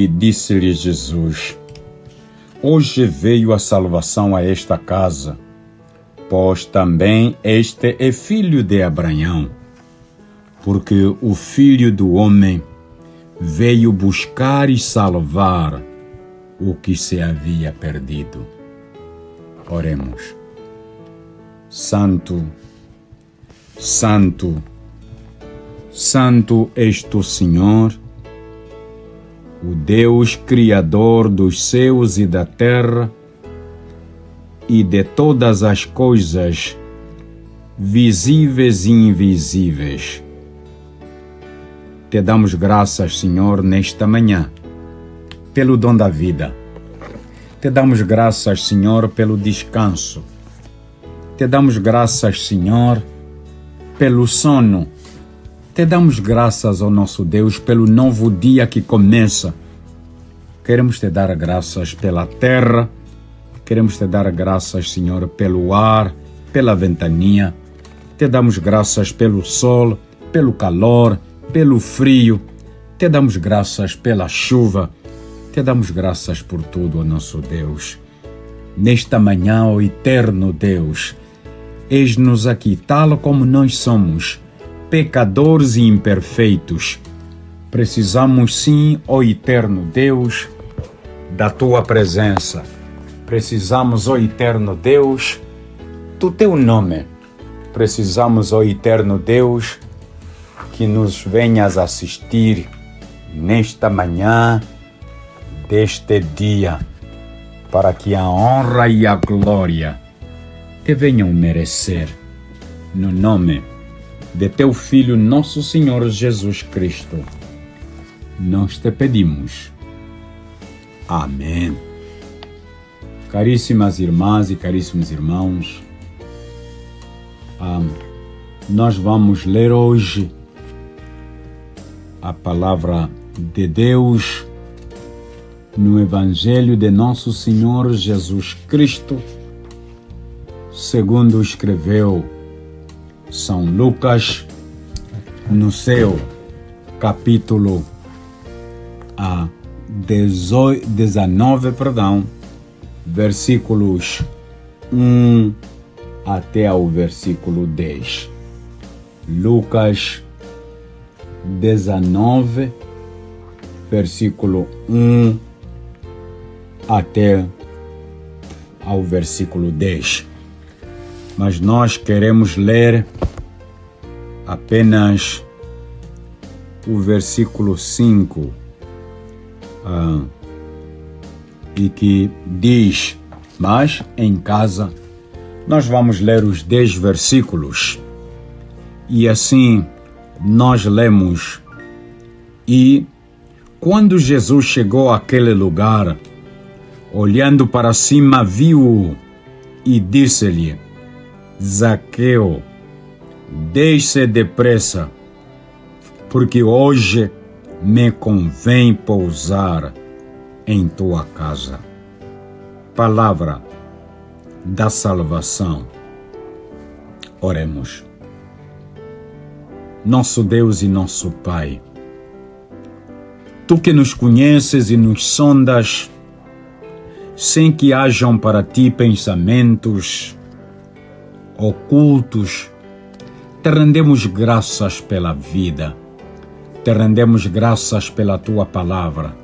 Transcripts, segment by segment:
E disse-lhe Jesus: Hoje veio a salvação a esta casa, pois também este é filho de Abraão, porque o Filho do Homem veio buscar e salvar o que se havia perdido. Oremos. Santo, Santo, Santo és tu, Senhor, o Deus Criador dos céus e da terra e de todas as coisas visíveis e invisíveis. Te damos graças, Senhor, nesta manhã, pelo dom da vida. Te damos graças, Senhor, pelo descanso. Te damos graças, Senhor, pelo sono. Te damos graças ao nosso Deus pelo novo dia que começa. Queremos te dar graças pela terra. Queremos te dar graças, Senhor, pelo ar, pela ventania. Te damos graças pelo sol, pelo calor, pelo frio. Te damos graças pela chuva. Te damos graças por tudo, ó nosso Deus. Nesta manhã, ó eterno Deus, eis-nos aqui, tal como nós somos, pecadores e imperfeitos. Precisamos sim, ó eterno Deus, da Tua presença. Precisamos, ó eterno Deus, do Teu nome. Precisamos, ó eterno Deus, que nos venhas assistir nesta manhã deste dia, para que a honra e a glória te venham merecer. No nome de Teu Filho, nosso Senhor Jesus Cristo, nós te pedimos. Amém. Caríssimas irmãs e caríssimos irmãos, nós vamos ler hoje a palavra de Deus no Evangelho de nosso Senhor Jesus Cristo, segundo escreveu São Lucas, no seu capítulo 19, versículos 1 até ao versículo 10. Lucas 19, versículo 1 até ao versículo 10. Mas nós queremos ler apenas o versículo 5, e que diz: mas em casa nós vamos ler os 10 versículos, e assim nós lemos: E quando Jesus chegou àquele lugar, olhando para cima, viu-o e disse-lhe: Zaqueu, desce depressa, porque hoje me convém pousar em tua casa. Palavra da salvação. Oremos. Nosso Deus e nosso Pai, Tu que nos conheces e nos sondas, sem que hajam para Ti pensamentos ocultos, te rendemos graças pela vida, te rendemos graças pela Tua palavra,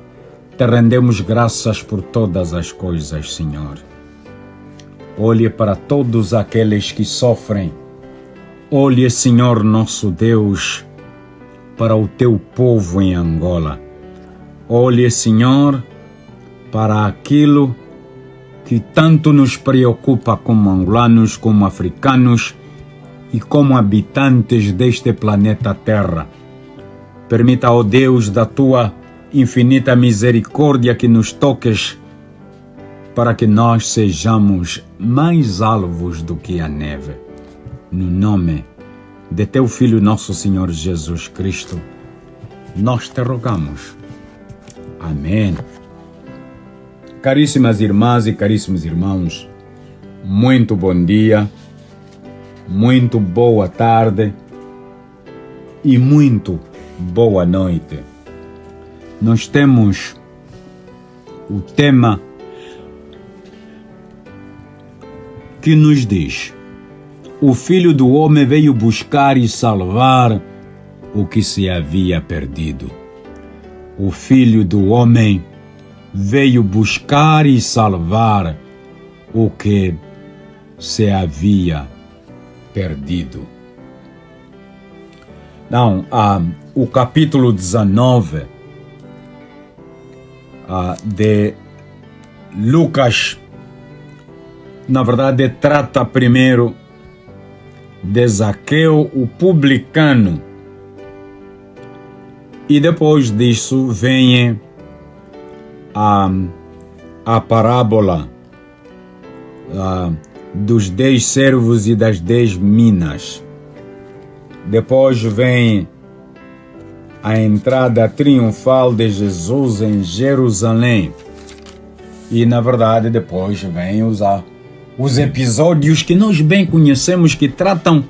te rendemos graças por todas as coisas, Senhor. Olhe para todos aqueles que sofrem. Olhe, Senhor nosso Deus, para o Teu povo em Angola. Olhe, Senhor, para aquilo que tanto nos preocupa como angolanos, como africanos e como habitantes deste planeta Terra. Permita, ó Deus, da Tua infinita misericórdia, que nos toques, para que nós sejamos mais alvos do que a neve. No nome de Teu Filho, nosso Senhor Jesus Cristo, nós te rogamos. Amém. Caríssimas irmãs e caríssimos irmãos, muito bom dia, muito boa tarde e muito boa noite. Nós temos o tema que nos diz: o Filho do Homem veio buscar e salvar o que se havia perdido. O Filho do Homem veio buscar e salvar o que se havia perdido. Não, o capítulo 19 de Lucas, na verdade, trata primeiro de Zaqueu, o publicano, e depois disso vem a parábola dos 10 servos e das 10 minas. Depois vem a entrada triunfal de Jesus em Jerusalém. E, na verdade, depois vem os episódios que nós bem conhecemos, que tratam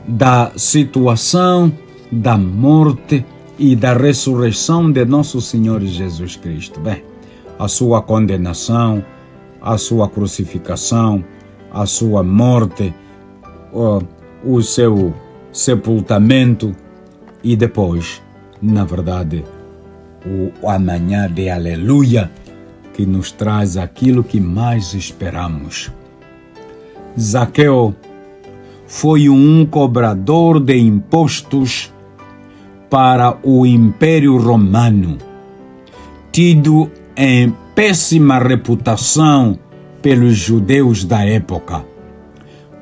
da situação, da morte e da ressurreição de nosso Senhor Jesus Cristo. Bem, a sua condenação, a sua crucificação, a sua morte, o seu sepultamento e depois, na verdade, o amanhã de aleluia, que nos traz aquilo que mais esperamos. Zaqueu foi um cobrador de impostos para o Império Romano, tido em péssima reputação pelos judeus da época.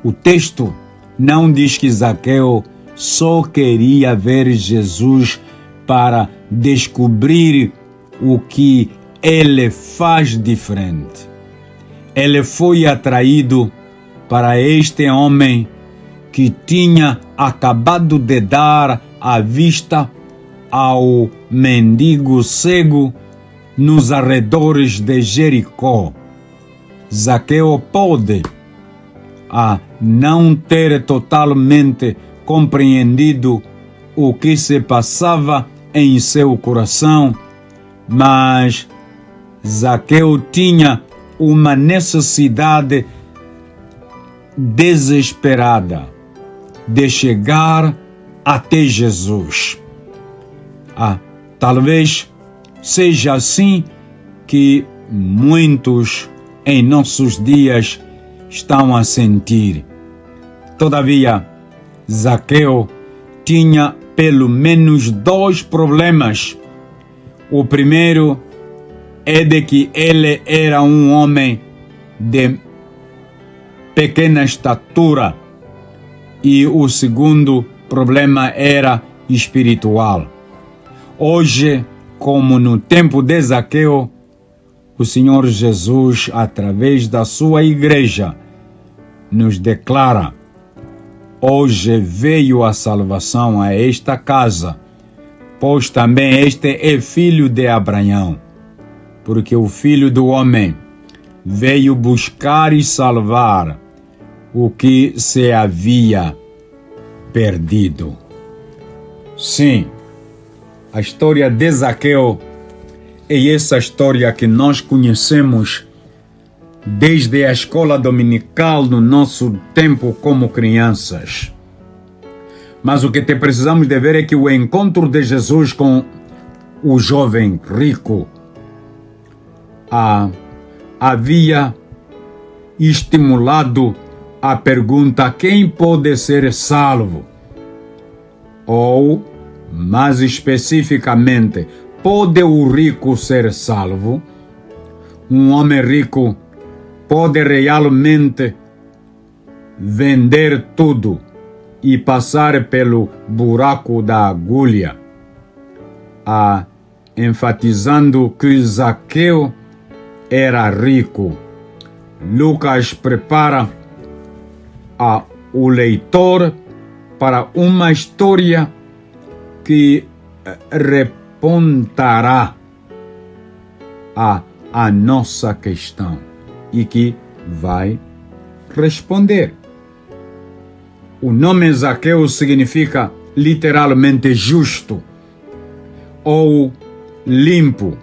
O texto não diz que Zaqueu só queria ver Jesus para descobrir o que ele faz diferente. Ele foi atraído para este homem que tinha acabado de dar a vista ao mendigo cego nos arredores de Jericó. Zaqueu pode não ter totalmente compreendido o que se passava em seu coração, mas Zaqueu tinha uma necessidade desesperada de chegar até Jesus. Talvez seja assim que muitos em nossos dias estão a sentir. Todavia, Zaqueu tinha pelo menos 2 problemas. O primeiro é de que ele era um homem de pequena estatura, e o segundo problema era espiritual. Hoje, como no tempo de Zaqueu, o Senhor Jesus, através da sua igreja, nos declara: hoje veio a salvação a esta casa, pois também este é filho de Abraão, porque o Filho do Homem veio buscar e salvar o que se havia perdido. Sim, a história de Zaqueu é essa história que nós conhecemos desde a escola dominical no nosso tempo como crianças. Mas o que precisamos de ver é que o encontro de Jesus com o jovem rico havia estimulado a pergunta: quem pode ser salvo? Ou, mais especificamente, pode o rico ser salvo? Um homem rico pode realmente vender tudo e passar pelo buraco da agulha? Enfatizando que Zaqueu era rico, Lucas prepara o leitor para uma história que responderá a nossa questão e que vai responder. O nome Zaqueu significa literalmente justo ou limpo,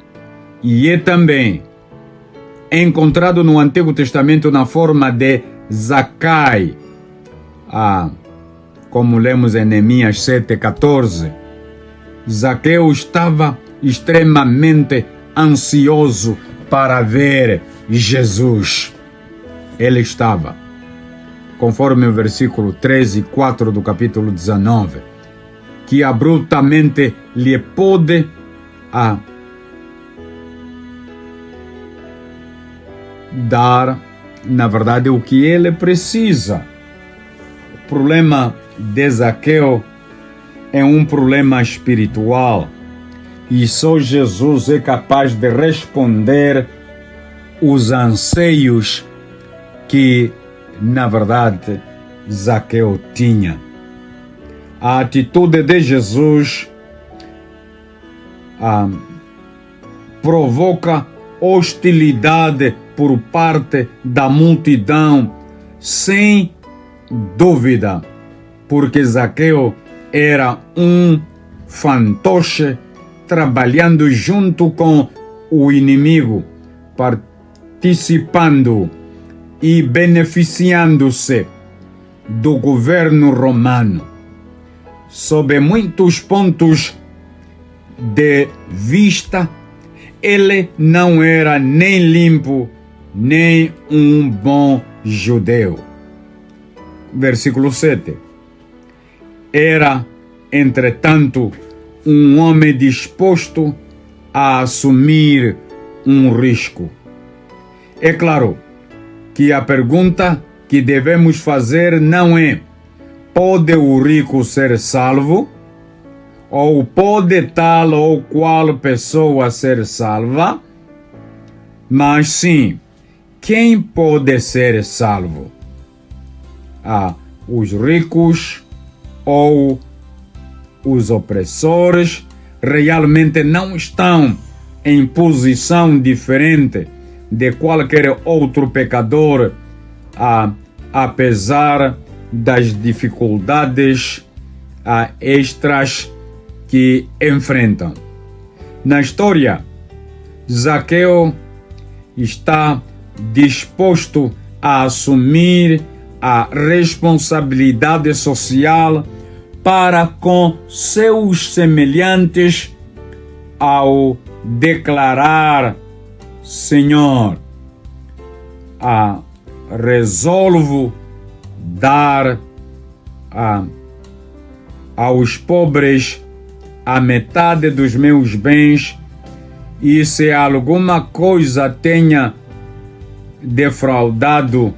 e é também é encontrado no Antigo Testamento na forma de Zacai, como lemos em Neemias 7,14. Zaqueu estava extremamente ansioso para ver Jesus. Ele estava, conforme o versículo 13 e 4 do capítulo 19, que abruptamente lhe pôde dar, na verdade, o que ele precisa. O problema de Zaqueu é um problema espiritual e só Jesus é capaz de responder os anseios que, na verdade, Zaqueu tinha. A atitude de Jesus provoca hostilidade por parte da multidão, sem dúvida, porque Zaqueu era um fantoche trabalhando junto com o inimigo, participando e beneficiando-se do governo romano. Sob muitos pontos de vista, ele não era nem limpo, nem um bom judeu. Versículo 7. Era, entretanto, um homem disposto a assumir um risco. É claro que a pergunta que devemos fazer não é: pode o rico ser salvo? Ou pode tal ou qual pessoa ser salva? Mas sim, quem pode ser salvo? Os ricos ou os opressores realmente não estão em posição diferente de qualquer outro pecador, apesar das dificuldades extras que enfrentam. Na história, Zaqueu está disposto a assumir a responsabilidade social para com seus semelhantes ao declarar: Senhor, resolvo dar aos pobres a metade dos meus bens, e se alguma coisa tenha defraudado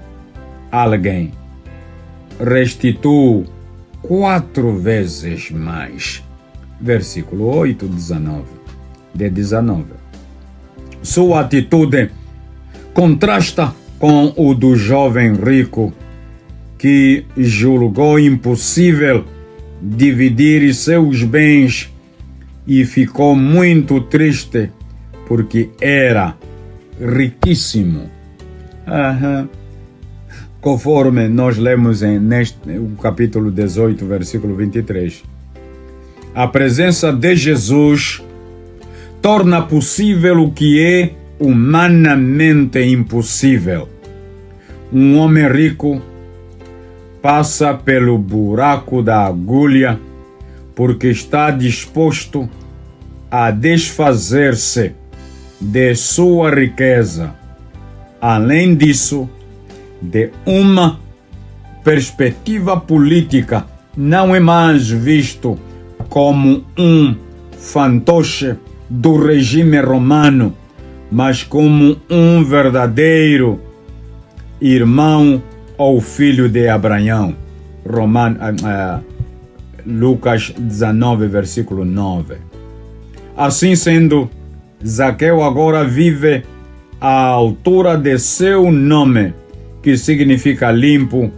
alguém, restituo 4 vezes mais. Versículo 8, 19. Sua atitude contrasta com o do jovem rico, que julgou impossível dividir seus bens e ficou muito triste porque era riquíssimo. Conforme nós lemos neste capítulo 18, versículo 23. A presença de Jesus torna possível o que é humanamente impossível. Um homem rico passa pelo buraco da agulha porque está disposto a desfazer-se de sua riqueza. Além disso, de uma perspectiva política, não é mais visto como um fantoche do regime romano, mas como um verdadeiro irmão ou filho de Abraão. Lucas 19, versículo 9. Assim sendo, Zaqueu agora vive à altura de seu nome, que significa limpo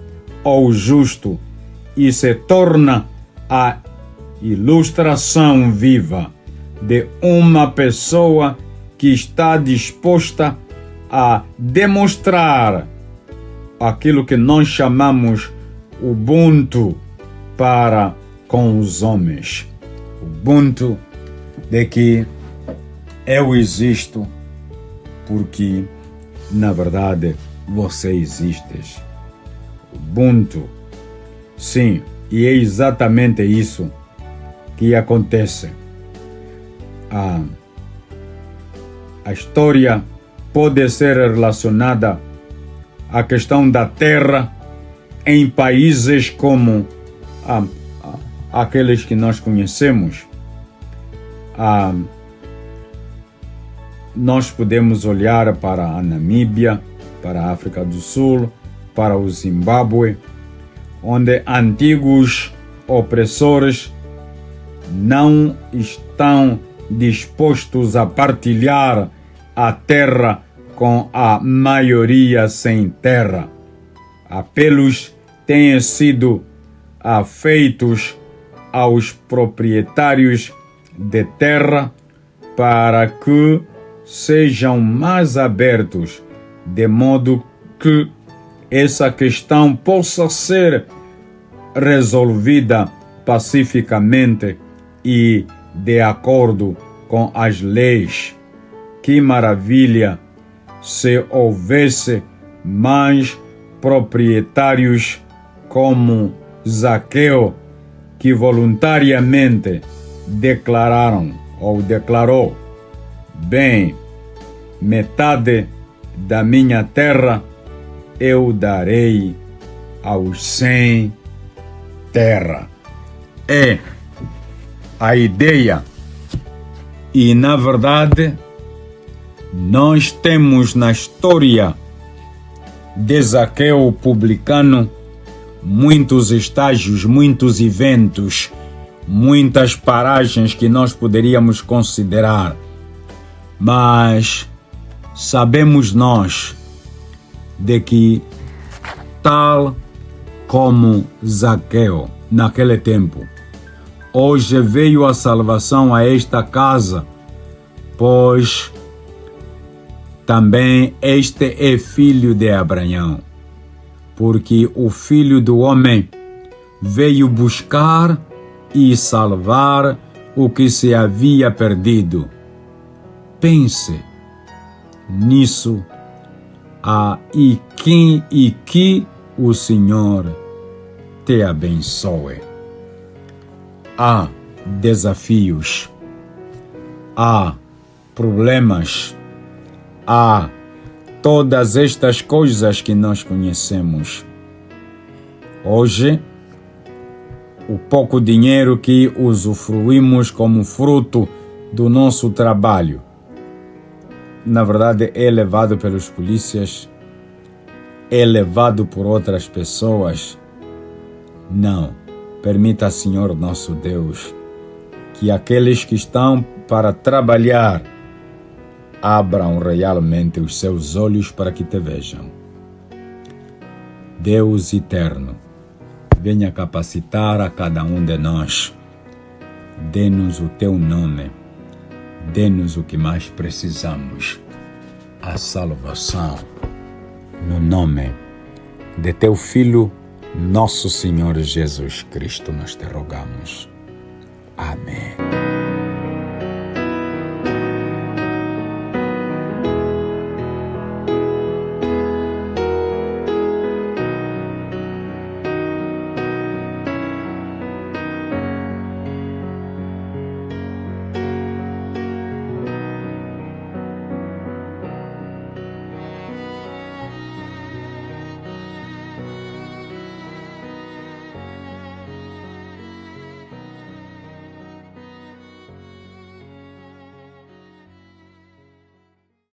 ou justo, e se torna a ilustração viva de uma pessoa que está disposta a demonstrar aquilo que nós chamamos Ubuntu para com os homens. Ubuntu de que eu existo porque na verdade, você existe. Ubuntu. Sim, e é exatamente isso que acontece. A história pode ser relacionada à questão da terra em países como aqueles que nós conhecemos. Nós podemos olhar para a Namíbia, para a África do Sul, para o Zimbábue, onde antigos opressores não estão dispostos a partilhar a terra com a maioria sem terra. Apelos têm sido feitos aos proprietários de terra para que sejam mais abertos, de modo que essa questão possa ser resolvida pacificamente e de acordo com as leis. Que maravilha se houvesse mais proprietários como Zaqueu, que voluntariamente declarou: bem, metade da minha terra eu darei aos sem terra. É a ideia. E, na verdade, nós temos na história de Zaqueu publicano muitos estágios, muitos eventos, muitas paragens que nós poderíamos considerar. Mas sabemos nós de que, tal como Zaqueu naquele tempo, hoje veio a salvação a esta casa, pois também este é filho de Abraão, porque o Filho do Homem veio buscar e salvar o que se havia perdido. Pense nisso e que o Senhor te abençoe. Há desafios, há problemas, há todas estas coisas que nós conhecemos. Hoje, o pouco dinheiro que usufruímos como fruto do nosso trabalho, na verdade, é levado pelos polícias, é levado por outras pessoas. Não, permita, Senhor nosso Deus, que aqueles que estão para trabalhar abram realmente os seus olhos para que te vejam. Deus eterno, venha capacitar a cada um de nós. Dê-nos o teu nome. Dê-nos o que mais precisamos, a salvação, no nome de teu Filho, nosso Senhor Jesus Cristo, nós te rogamos. Amém.